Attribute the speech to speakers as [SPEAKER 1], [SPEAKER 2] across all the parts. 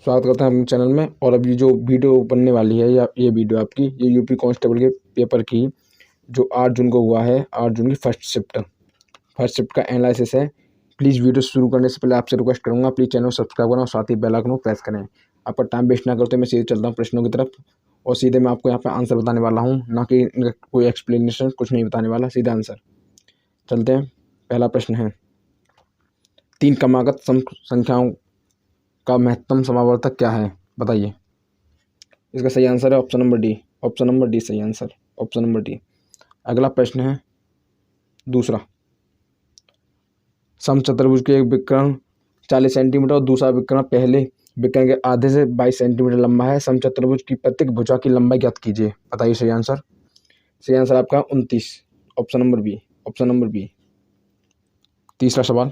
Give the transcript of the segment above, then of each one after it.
[SPEAKER 1] स्वागत करते हैं अपने चैनल में। और अभी जो वीडियो बनने वाली है या ये वीडियो आपकी ये यूपी कांस्टेबल के पेपर की जो 8 जून को हुआ है, 8 जून की फर्स्ट शिफ्ट का एनालिसिस है। प्लीज़ वीडियो शुरू करने से पहले आपसे रिक्वेस्ट करूंगा, प्लीज़ चैनल को सब्सक्राइब करना और साथ ही बेल आइकन को प्रेस करें। आपका टाइम वेस्ट ना करते मैं सीधे चलता हूँ प्रश्नों की तरफ और सीधे मैं आपको यहाँ पे आंसर बताने वाला हूँ, ना कि कोई एक्सप्लेनेशन, कुछ नहीं बताने वाला, सीधा आंसर। चलते हैं। पहला प्रश्न है, 3 क्रमागत संख्याओं का महत्तम समावर्तक क्या है, बताइए। इसका सही आंसर है option number D. Option number D सही आंसर, ऑप्शन नंबर डी। अगला प्रश्न है दूसरा, समचतुर्भुज के एक विकर्ण 40 सेंटीमीटर और दूसरा विकर्ण पहले विकर्ण के आधे से 22 सेंटीमीटर लंबा है। समचतुर्भुज की प्रत्येक भुजा की लंबाई ज्ञात कीजिए, बताइए सही आंसर। सही आंसर आपका 29, option number B, option number B. तीसरा सवाल,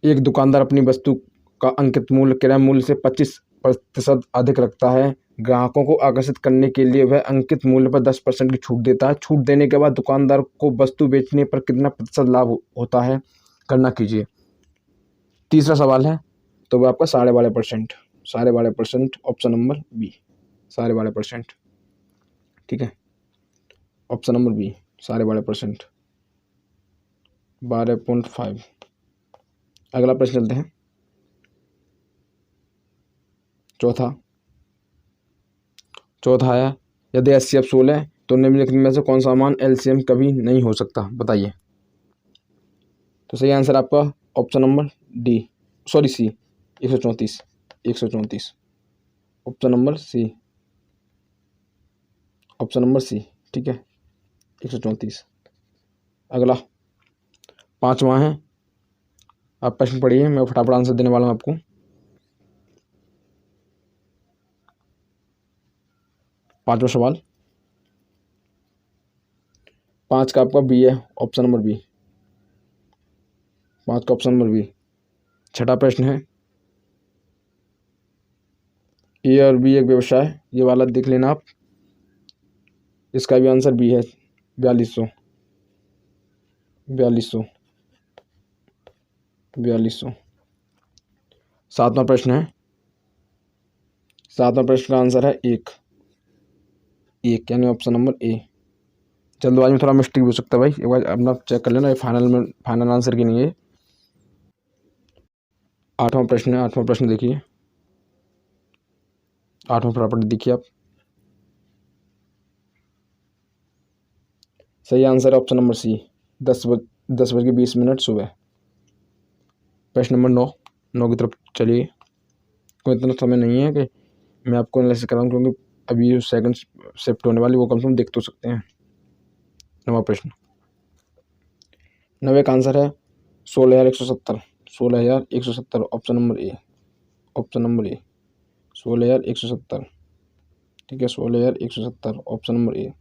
[SPEAKER 1] एक दुकानदार अपनी वस्तु का अंकित मूल्य क्रय मूल्य से 25% अधिक रखता है। ग्राहकों को आकर्षित करने के लिए वह अंकित मूल्य पर 10% की छूट देता है। छूट देने के बाद दुकानदार को वस्तु बेचने पर कितना प्रतिशत लाभ होता है, गणना कीजिए। तीसरा सवाल है तो वह आपका 12.5%, 12.5%, ऑप्शन नंबर बी, 12.5%। ठीक है, ऑप्शन नंबर बी 12.5%, 12.5। अगला प्रश्न चलते हैं। चौथा है, यदि 80 अब 16 तो निम्नलिखित में से कौन सा मान एलसीएम कभी नहीं हो सकता, बताइए। तो सही आंसर आपका option number D, sorry C, 134, 134, option number C, option number C. ठीक है, 134। अगला 5वां है, आप प्रश्न पढ़िए, मैं फटाफट आंसर देने वाला हूँ आपको। 5वां सवाल, 5 का आपका बी है, ऑप्शन नंबर बी, 5 का ऑप्शन नंबर बी। 6वां प्रश्न है, ए और बी एक व्यवसाय, ये वाला देख लेना आप। इसका भी आंसर बी है, 4200, 4200, 4200। 7वां प्रश्न है, 7वां प्रश्न का आंसर है एक, यानी ऑप्शन नंबर ए। जल्दबाजी में थोड़ा मिस्टेक भी हो सकता है भाई, एक बार अपना चेक कर लेना, ये फाइनल आंसर की नहीं है। 8वां प्रश्न है, 8वां प्रश्न देखिए, 8वां प्रॉपर्टी देखिए आप। सही आंसर है ऑप्शन नंबर सी, 10:20 सुबह। प्रश्न नंबर 9 की तरफ चलिए। कोई इतना समय नहीं है कि मैं आपको एनालिसिस कराऊँ, क्योंकि अभी सेकंड शिफ्ट होने वाली, वो कम से कम देख तो सकते हैं। 9वां प्रश्न, 9 का आंसर है 16,170, 16,170, ऑप्शन नंबर ए, ऑप्शन नंबर ए, 16,170। ठीक है, 16,170, ऑप्शन नंबर ए।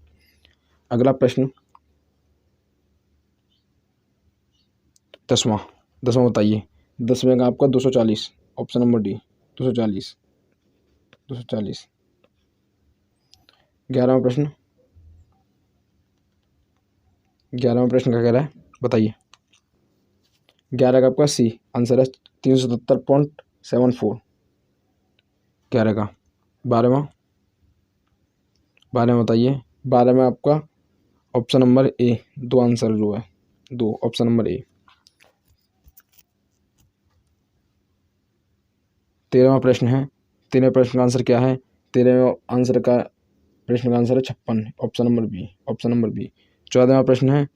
[SPEAKER 1] अगला प्रश्न 10वां बताइए। 10वें का आपका 240, ऑप्शन नंबर डी, 240, 240। 11वां प्रश्न, 11वां प्रश्न क्या कह रहा है, बताइए। 11 का आपका सी आंसर है 370.74, 11 का। 12वां बताइए। 12 में आपका ऑप्शन नंबर ए, 2 आंसर जो है 2, ऑप्शन नंबर ए। 13वां प्रश्न है, 13वें प्रश्न का आंसर क्या है, 13वें आंसर का प्रश्न का आंसर है 56, option number B, option number B. 14वां प्रश्न है,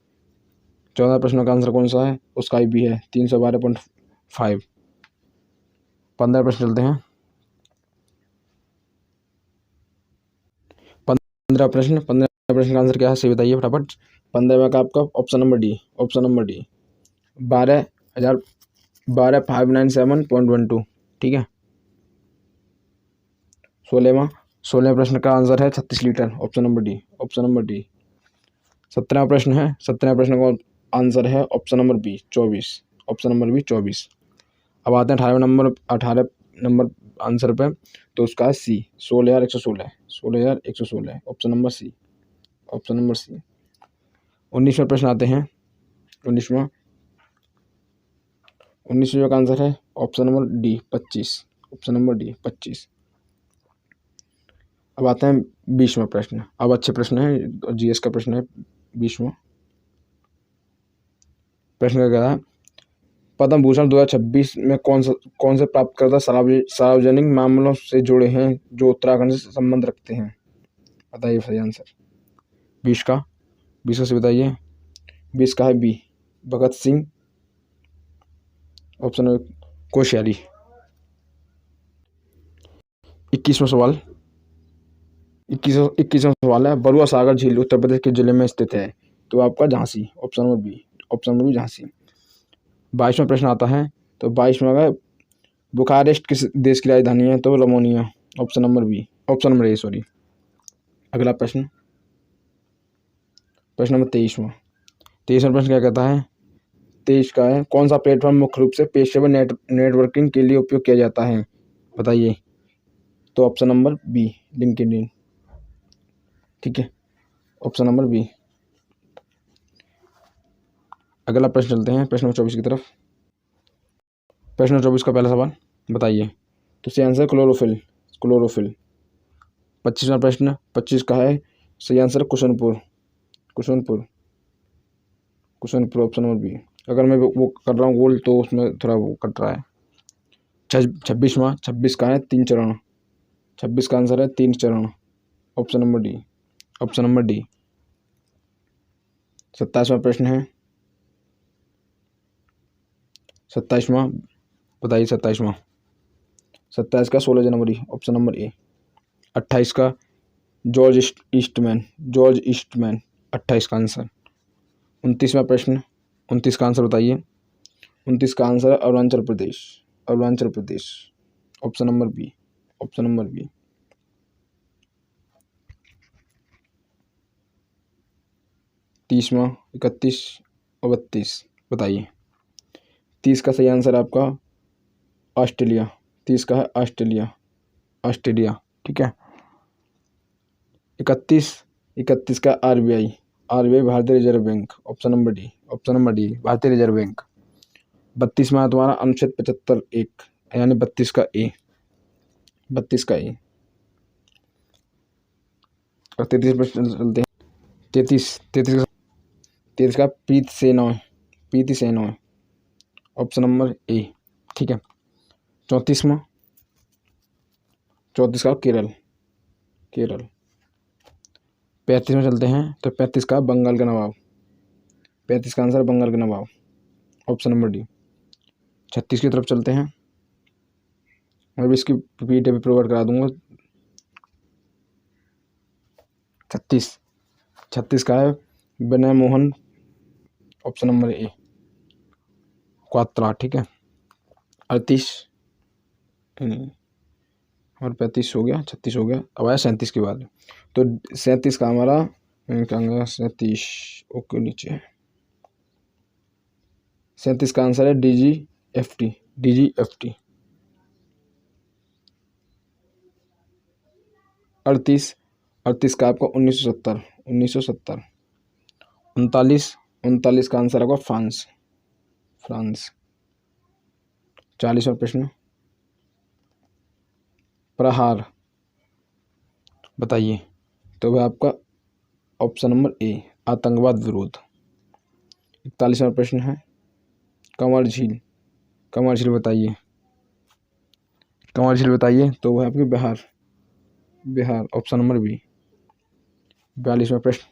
[SPEAKER 1] 14वें प्रश्न का आंसर कौन सा है, उसका ही बी है, 312.5। 15 प्रश्न चलते हैं। 15 प्रश्न का आंसर क्या है, सही बताइए फटाफट। 15वें का आपका option number D, option number D, 12,597.12। ठीक है। 16वें प्रश्न का आंसर है 36 litre, option number D, option number D. 17वां प्रश्न है, 17वें प्रश्न का आंसर है option number B, 24, option number B, 24। अब आते हैं 18 नंबर आंसर पे, तो उसका है C, 16,116, 16,116, option number C, option number C. 19वां प्रश्न आते हैं, 19वां 19वीं का आंसर है option number D 25, option number D 25। अब आते हैं 20वां प्रश्न। अब अच्छे प्रश्न है, जीएस का प्रश्न है 20वां प्रश्न। क्या है, पद्म भूषण 2026 में कौन से प्राप्तकर्ता सार्वजनिक मामलों से जुड़े हैं जो उत्तराखंड से संबंध रखते हैं? बताइए सही आंसर। 20 का से बताइए। 20 का है बी भगत सिंह, ऑप्शन कोश्यारी। 21वां सवाल, 21वां सवाल है, बरुआ सागर झील उत्तर प्रदेश के जिले में स्थित है? तो आपका Jhansi, option number B, option number B Jhansi. 22वां प्रश्न आता है, तो 22वां का बुखारेस्ट किस देश की राजधानी है? तो Romania, option number B, option number A sorry. अगला प्रश्न, प्रश्न नंबर 23वां प्रश्न क्या कहता है? 23 का है, कौन सा प्लेटफॉर्म मुख्य रूप से पेशेवर नेटवर्किंग के लिए उपयोग किया जाता है? बताइए। तो ऑप्शन नंबर बी लिंक्डइन, ठीक है, ऑप्शन नंबर बी। अगला प्रश्न चलते हैं प्रश्न नंबर 24 की तरफ। प्रश्न नंबर 24 का पहला सवाल बताइए। तो सही आंसर क्लोरोफिल, क्लोरोफिल। 25वां प्रश्न, 25 का है, सही आंसर कुशनपुर, कुशनपुर, कुशनपुर, ऑप्शन नंबर बी। अगर मैं वो कर रहा हूँ गोल तो उसमें थोड़ा वो कट रहा है। 26 का है 3 चरण, 26 का आंसर है 3 चरण, option number D, option number D. 27वां प्रश्न है, 27वां बताइए। 27 का 16 जनवरी, ऑप्शन नंबर ए। 28 का जॉर्ज ईस्टमैन, जॉर्ज ईस्टमैन, 28 का आंसर। 29वां प्रश्न, 29 का आंसर बताइए। 29 का आंसर है Arunachal Pradesh, Arunachal Pradesh, option number B, option number B. 30वां, 31 और 32 बताइए। 30 का सही आंसर आपका ऑस्ट्रेलिया, 30 का है ऑस्ट्रेलिया, ऑस्ट्रेलिया, ठीक है। 31 का आरबीआई, आरबीआई भारतीय reserve bank, option number D, option number D भारतीय रिजर्व बैंक। 32वां है तुम्हारा अनुच्छेद 75(1) यानी 32 का ए, 32 का ए। और 33 पर चलते हैं। 33 का प्रीत सेनॉय, प्रीति सेनॉय, ऑप्शन नंबर ए, ठीक है। 34वां, 34 का केरल, केरल। 35 में चलते हैं, तो 35 का बंगाल का नवाब, 35 का आंसर बंगाल का नवाब, ऑप्शन नंबर डी। 36 की तरफ चलते हैं, मैं भी इसकी पीडीएफ भी प्रोवाइड करा दूंगा। 36 का है Vinay Mohan, option number A Kwatra, ठीक है। 38 और 35 हो गया, 36 हो गया। अब आया 37 के बाद, तो 37 का हमारा क्या, 37 ओके नीचे। 37 का आंसर है DGFT, DGFT। 38 का आपका 1970, 1970। 39 का आंसर होगा फ्रांस, फ्रांस। 40वां प्रश्न, प्रहार बताइए। तो वह आपका ऑप्शन नंबर ए आतंकवाद विरोध। 41वां प्रश्न है, कंवर झील, कंवर झील बताइए, कंवर झील बताइए। तो वह आपकी Bihar, Bihar, option number B. 42वां प्रश्न,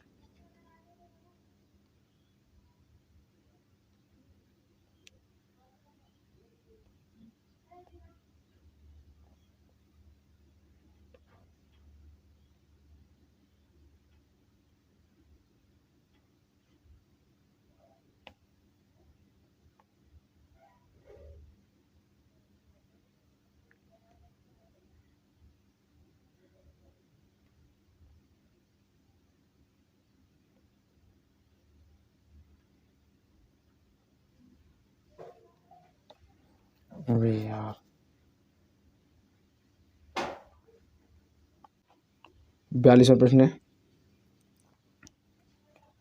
[SPEAKER 1] अरे यार 42वां प्रश्न है,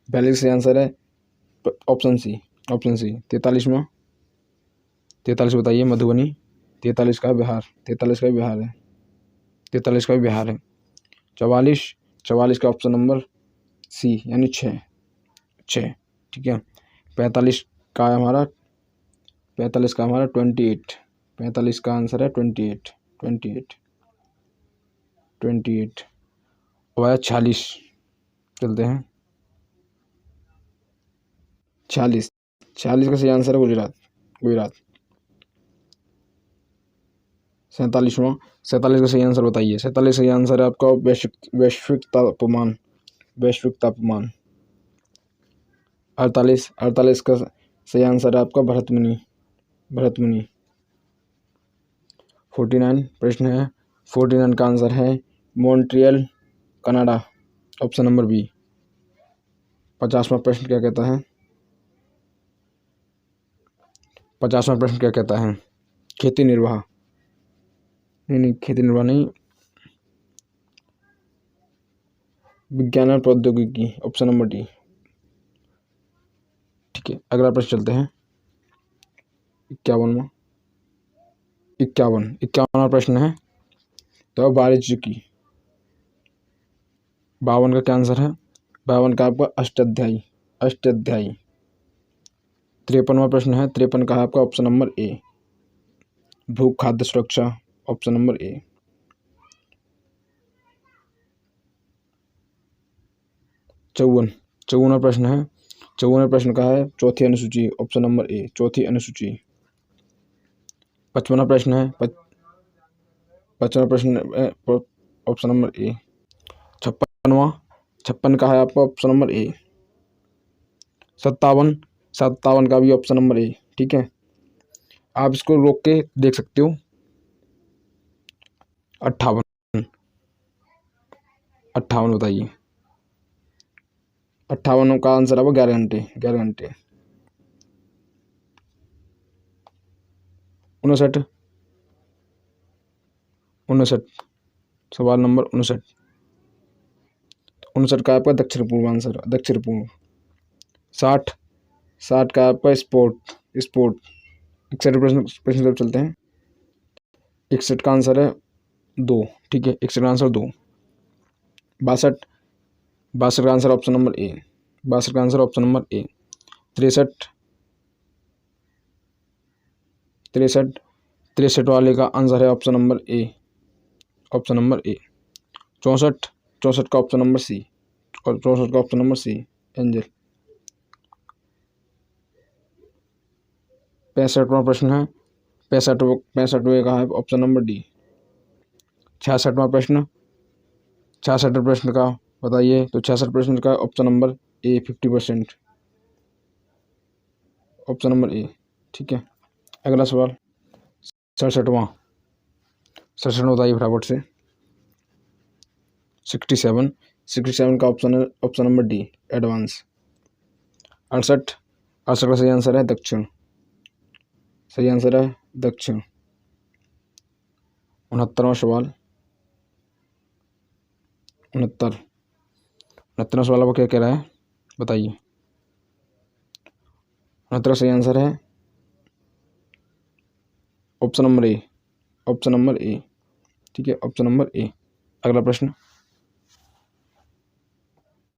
[SPEAKER 1] 42 से आंसर है ऑप्शन सी, ऑप्शन सी। 43वां, 43 बताइए मधुबनी। 43 का बिहार, 43 का बिहार है, 43 का भी बिहार है। 44 का ऑप्शन नंबर सी यानी 6, ठीक है। 45 का है हमारा 28, 45 का आंसर है 28। अब आया 46, चलते हैं 46 का सही आंसर है गुजरात। 47 का सही आंसर बताइए। 47 सही आंसर है आपका वैश्विक तापमान। 48 का सही आंसर है आपका भरतमुनि। 49 प्रश्न है, 49 का आंसर है Montreal Canada, option number B. 50वां प्रश्न क्या कहता है? 50वां प्रश्न क्या कहता है? खेती निर्वाह नहीं, विज्ञान और प्रौद्योगिकी, ऑप्शन नंबर डी। ठीक है, अगला प्रश्न चलते हैं 51वां प्रश्न है तो वाणिज्यिकी। 52 का क्या आंसर है? 52 का आपका अष्टाध्यायी। 53वां प्रश्न है, 53 का है आपका ऑप्शन नंबर ए, भू खाद्य सुरक्षा, ऑप्शन नंबर ए। 54वां प्रश्न है, 54वें प्रश्न का है चौथी अनुसूची, ऑप्शन नंबर ए, चौथी अनुसूची। 55वां प्रश्न है 55वां प्रश्न ऑप्शन नंबर ए। 56वां का है आपका ऑप्शन नंबर ए। 57 का भी ऑप्शन नंबर ए, ठीक है। आप इसको रोक के देख सकते हो। 58 बताइए। 58 का आंसर है वो 11 घंटे। 59 सवाल नंबर 59 का आपका दक्षिण पूर्व आंसर, दक्षिण पूर्व। 60 का आपका स्पोर्ट। 61 प्रश्न तरफ चलते हैं। 61 का आंसर है 2, ठीक है। 61 का आंसर 2। 62 का आंसर ऑप्शन नंबर ए। 62 का आंसर ऑप्शन नंबर ए। 63 वाले का आंसर है ऑप्शन नंबर ए। 64 का ऑप्शन नंबर सी, और 64 का ऑप्शन नंबर सी एंजल। 65वां प्रश्न है 65वें का है ऑप्शन नंबर डी। 66वां प्रश्न 66 प्रश्न का बताइए, तो 66 प्रश्न का ऑप्शन नंबर ए 50%, ऑप्शन नंबर ए, ठीक है। अगला सवाल 67वां बताइए फटाफट से। 67 का ऑप्शन नंबर डी एडवांस। 68 का सही आंसर है दक्षिण। 69वां सवाल 69वां सवाल आपको क्या कह रहा है बताइए। 69 सही आंसर है ऑप्शन नंबर ए, ठीक है, ऑप्शन नंबर ए। अगला प्रश्न